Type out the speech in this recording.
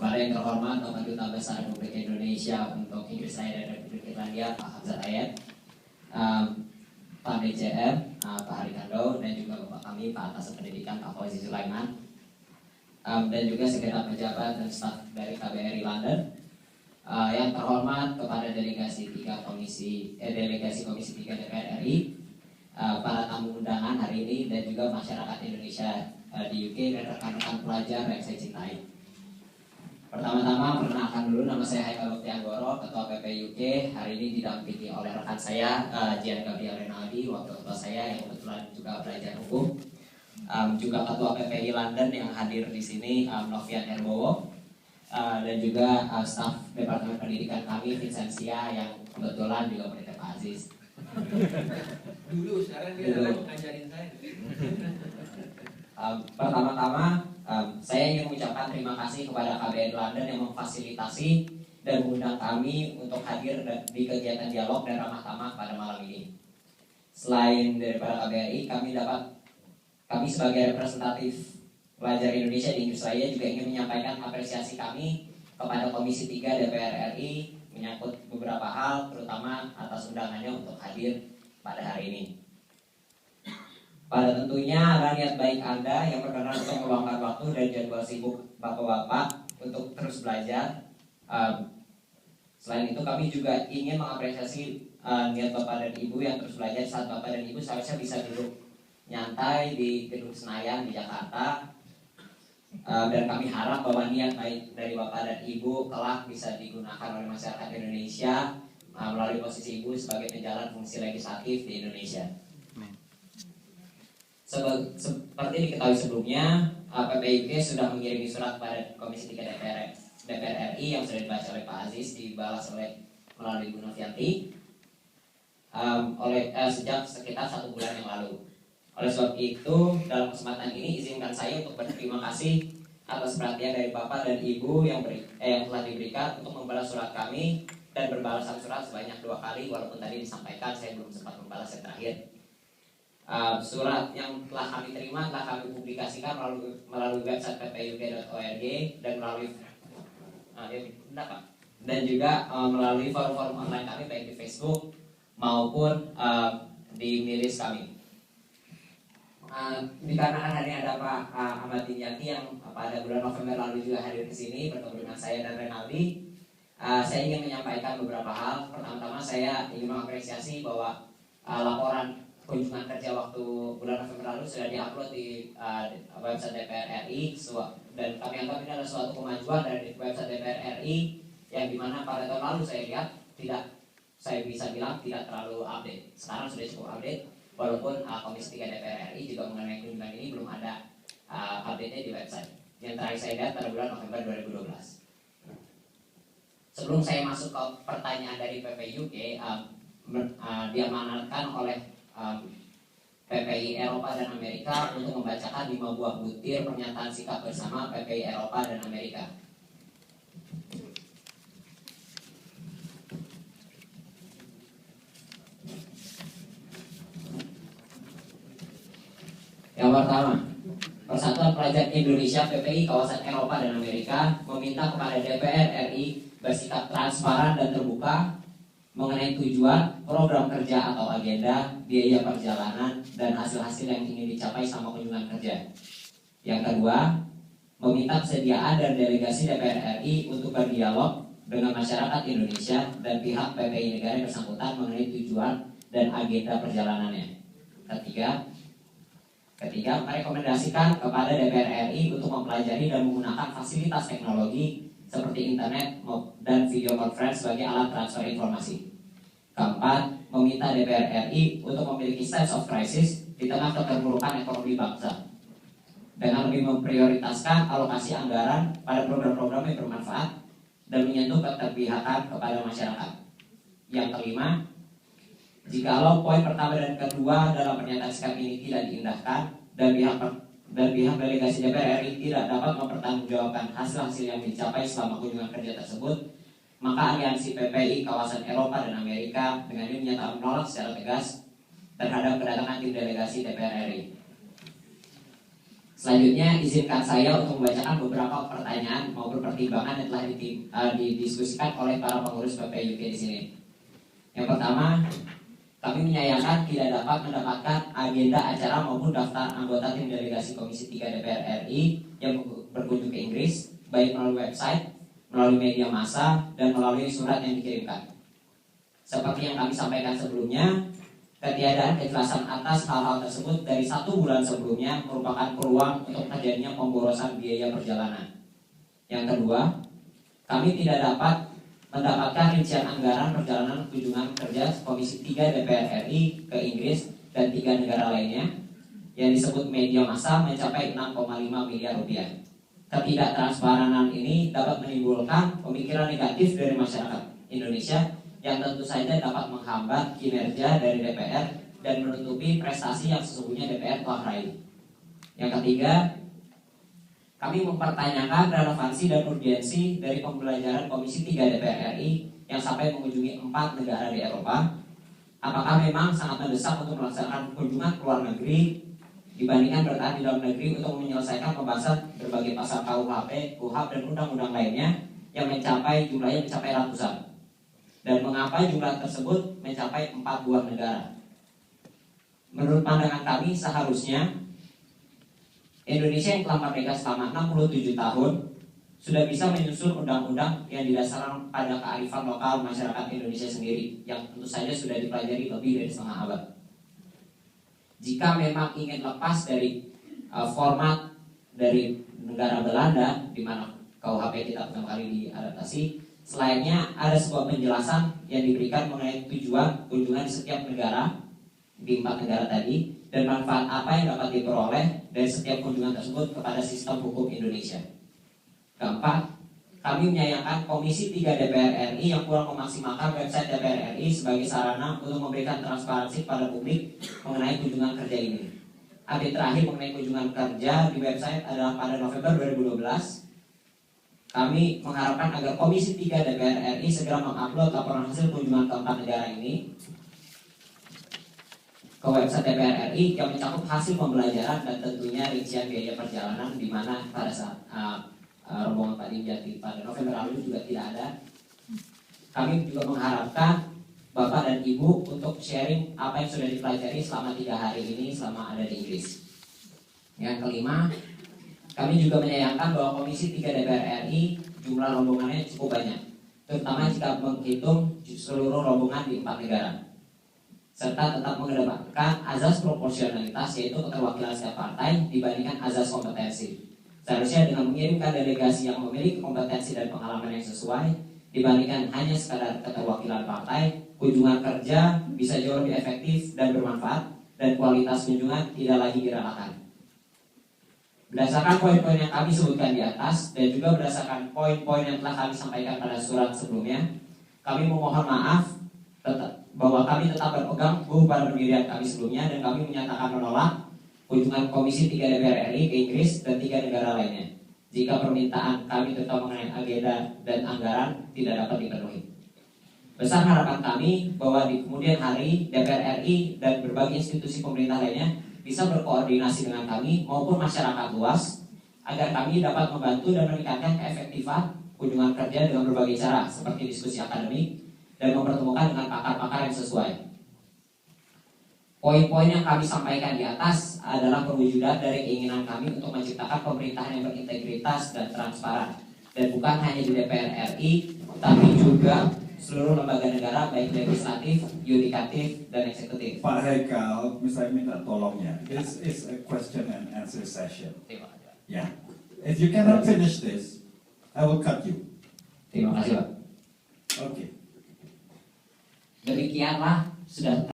Kepada yang terhormat Bapak Duta Besar Republik Indonesia untuk Inggris Raya dan Republik Irlandia, Pak Hamzat Ayat, Pak DCM, Pak Harikando, dan juga Bapak kami, Pak Atas Pendidikan, Pak Fauzi Sulaiman, dan juga segenap pejabat dan staf dari KBRI London. Yang terhormat kepada delegasi Komisi 3 DPR RI, para tamu undangan hari ini, dan juga masyarakat Indonesia di UK dan rekan-rekan pelajar yang saya cintai. Pertama-tama perkenalkan dulu, nama saya Haikal Lutfi Anggoro, Ketua PP UK. Hari ini didampingi oleh rekan saya Gian Gabriel Renaldi, wakil ketua saya yang kebetulan juga belajar hukum. Juga Ketua PPI London yang hadir di sini, Novian Herbowo, dan juga staf Departemen Pendidikan kami, Vincentia, yang kebetulan juga muridnya Pak Aziz. Dulu, sekarang dia ngajarin saya. Pertama-tama saya ingin mengucapkan terima kasih kepada KBRI London yang memfasilitasi dan mengundang kami untuk hadir di kegiatan dialog dan ramah tamah pada malam ini. Selain daripada KBRI, kami sebagai representatif pelajar Indonesia di Inggris Raya juga ingin menyampaikan apresiasi kami kepada Komisi 3 DPR RI menyangkut beberapa hal, terutama atas undangannya untuk hadir pada hari ini. Pada tentunya adalah niat baik Anda yang berkenan untuk meluangkan waktu dan jadwal sibuk Bapak-Bapak untuk terus belajar. Selain itu kami juga ingin mengapresiasi niat Bapak dan Ibu yang terus belajar saat Bapak dan Ibu seharusnya bisa duduk nyantai di Gedung Senayan di Jakarta. Dan kami harap bahwa niat baik dari Bapak dan Ibu kelak bisa digunakan oleh masyarakat Indonesia melalui posisi Ibu sebagai penjalan fungsi legislatif di Indonesia. Seperti diketahui sebelumnya, PPI UK sudah mengirimi surat kepada Komisi 3 DPR RI yang sudah dibaca oleh Pak Aziz, dibalas melalui Bu Novianti sejak sekitar 1 bulan yang lalu. Oleh sebab itu, dalam kesempatan ini izinkan saya untuk berterima kasih atas perhatian dari Bapak dan Ibu yang telah diberikan untuk membalas surat kami, dan berbalasan surat sebanyak 2 kali, walaupun tadi disampaikan saya belum sempat membalas yang terakhir. Surat yang telah kami terima telah kami publikasikan melalui website ppuk.org dan juga melalui forum-forum online kami baik di Facebook maupun di milis kami. Dikarenakan hari ini ada Pak Ahmad Dinyati yang pada bulan November lalu juga hadir ke sini bertemu dengan saya dan Renaldi, saya ingin menyampaikan beberapa hal. Pertama-tama saya ingin mengapresiasi bahwa laporan kunjungan kerja waktu bulan November lalu sudah diupload di website DPR RI, dan kami anggap ini adalah suatu kemajuan dari website DPR RI yang dimana pada tahun lalu saya lihat saya bisa bilang tidak terlalu update. Sekarang sudah cukup update, walaupun Komisi 3 DPR RI juga mengenai kunjungan ini belum ada update-nya di website. Yang terakhir saya lihat pada bulan November 2012. Sebelum saya masuk ke pertanyaan dari PPI UK, diamanatkan oleh PPI Eropa dan Amerika untuk membacakan 5 buah butir pernyataan sikap bersama PPI Eropa dan Amerika. Yang pertama, Persatuan Pelajar Indonesia PPI Kawasan Eropa dan Amerika meminta kepada DPR RI bersikap transparan dan terbuka mengenai tujuan, program kerja atau agenda, biaya perjalanan, dan hasil-hasil yang ingin dicapai selama kunjungan kerja. Yang kedua, meminta kesediaan dan delegasi DPR RI untuk berdialog dengan masyarakat Indonesia dan pihak PPI negara yang bersangkutan mengenai tujuan dan agenda perjalanannya. Ketiga, merekomendasikan kepada DPR RI untuk mempelajari dan menggunakan fasilitas teknologi seperti internet dan video conference sebagai alat transfer informasi. Keempat, meminta DPR RI untuk memiliki sense of crisis di tengah keterpurukan ekonomi bangsa dengan lebih memprioritaskan alokasi anggaran pada program-program yang bermanfaat dan menyentuh keterpihakan kepada masyarakat. Yang kelima, jikalau poin pertama dan kedua dalam pernyataan sikap ini tidak diindahkan dan pihak delegasi DPR RI tidak dapat mempertanggungjawabkan hasil-hasil yang dicapai selama kunjungan kerja tersebut, maka aliansi PPI Kawasan Eropa dan Amerika dengan ini menyatakan menolak secara tegas terhadap kedatangan tim delegasi DPR RI. Selanjutnya, izinkan saya untuk membacakan beberapa pertanyaan maupun pertimbangan yang telah didiskusikan oleh para pengurus PPUK di sini. Yang pertama, kami menyayangkan tidak dapat mendapatkan agenda acara maupun daftar anggota tim delegasi Komisi 3 DPR RI yang berkunjung ke Inggris, baik melalui website, melalui media massa, dan melalui surat yang dikirimkan. Seperti yang kami sampaikan sebelumnya, ketiadaan kejelasan atas hal-hal tersebut dari 1 bulan sebelumnya merupakan peluang untuk terjadinya pemborosan biaya perjalanan. Yang kedua, kami tidak dapat mendapatkan rincian anggaran perjalanan kunjungan kerja Komisi 3 DPR RI ke Inggris dan 3 negara lainnya yang disebut media massa mencapai 6,5 miliar rupiah. Ketidaktransparanan ini dapat menimbulkan pemikiran negatif dari masyarakat Indonesia yang tentu saja dapat menghambat kinerja dari DPR dan menutupi prestasi yang sesungguhnya DPR telah raih. Yang ketiga, kami mempertanyakan relevansi dan urgensi dari pembelajaran Komisi 3 DPR RI yang sampai mengunjungi 4 negara di Eropa. Apakah memang sangat mendesak untuk melaksanakan kunjungan ke luar negeri dibandingkan bertahan di dalam negeri untuk menyelesaikan pembahasan berbagai pasal KUHP, KUHAP, dan undang-undang lainnya yang jumlahnya mencapai ratusan? Dan mengapa jumlah tersebut mencapai 4 buah negara? Menurut pandangan kami, seharusnya Indonesia yang telah merdeka selama 67 tahun sudah bisa menyusun undang-undang yang didasarkan pada kearifan lokal masyarakat Indonesia sendiri, yang tentu saja sudah dipelajari lebih dari setengah abad. Jika memang ingin lepas dari format dari negara Belanda, di mana KUHP kita pertama kali diadaptasi, selainnya ada sebuah penjelasan yang diberikan mengenai tujuan kunjungan di setiap negara di 4 negara tadi dan manfaat apa yang dapat diperoleh dari setiap kunjungan tersebut kepada sistem hukum Indonesia. Keempat, kami menyayangkan Komisi 3 DPR RI yang kurang memaksimalkan website DPR RI sebagai sarana untuk memberikan transparansi pada publik mengenai kunjungan kerja ini. Update terakhir mengenai kunjungan kerja di website adalah pada November 2012. Kami mengharapkan agar Komisi 3 DPR RI segera mengupload laporan hasil kunjungan ke 4 negara ini ke website DPR RI yang mencakup hasil pembelajaran dan tentunya rincian biaya perjalanan, di mana pada saat rombongan Pak Dimjati pada November lalu juga tidak ada. Kami juga mengharapkan Bapak dan Ibu untuk sharing apa yang sudah dipelajari selama 3 hari ini selama ada di Inggris. Yang kelima, kami juga menyayangkan bahwa Komisi 3 DPR RI jumlah rombongannya cukup banyak, terutama jika menghitung seluruh rombongan di 4 negara, serta tetap mengedepankan azas proporsionalitas, yaitu keterwakilan setiap partai dibandingkan azas kompetensi. Seharusnya dengan mengirimkan delegasi yang memiliki kompetensi dan pengalaman yang sesuai dibandingkan hanya sekadar keterwakilan partai, kunjungan kerja bisa jauh lebih efektif dan bermanfaat, dan kualitas kunjungan tidak lagi direlakan. Berdasarkan poin-poin yang kami sebutkan di atas dan juga berdasarkan poin-poin yang telah kami sampaikan pada surat sebelumnya, kami memohon maaf bahwa kami tetap berpegang teguh pada pendirian kami sebelumnya dan kami menyatakan menolak kunjungan Komisi 3 DPR RI ke Inggris dan 3 negara lainnya jika permintaan kami tentang mengenai agenda dan anggaran tidak dapat dipenuhi. Besar harapan kami bahwa di kemudian hari DPR RI dan berbagai institusi pemerintah lainnya bisa berkoordinasi dengan kami maupun masyarakat luas agar kami dapat membantu dan meningkatkan keefektifan kunjungan kerja dengan berbagai cara seperti diskusi akademik dan mempertemukan dengan pakar-pakar yang sesuai. Poin-poin yang kami sampaikan di atas adalah perwujudan dari keinginan kami untuk menciptakan pemerintahan yang berintegritas dan transparan, dan bukan hanya di DPR RI tapi juga seluruh lembaga negara baik legislatif, yudikatif, dan eksekutif. Pak Haikal, saya minta tolong ya. This is a question and answer session. Terima kasih, Pak. Yeah. If you cannot finish this, I will cut you. Terima kasih, Pak. Okay. Demikianlah sudah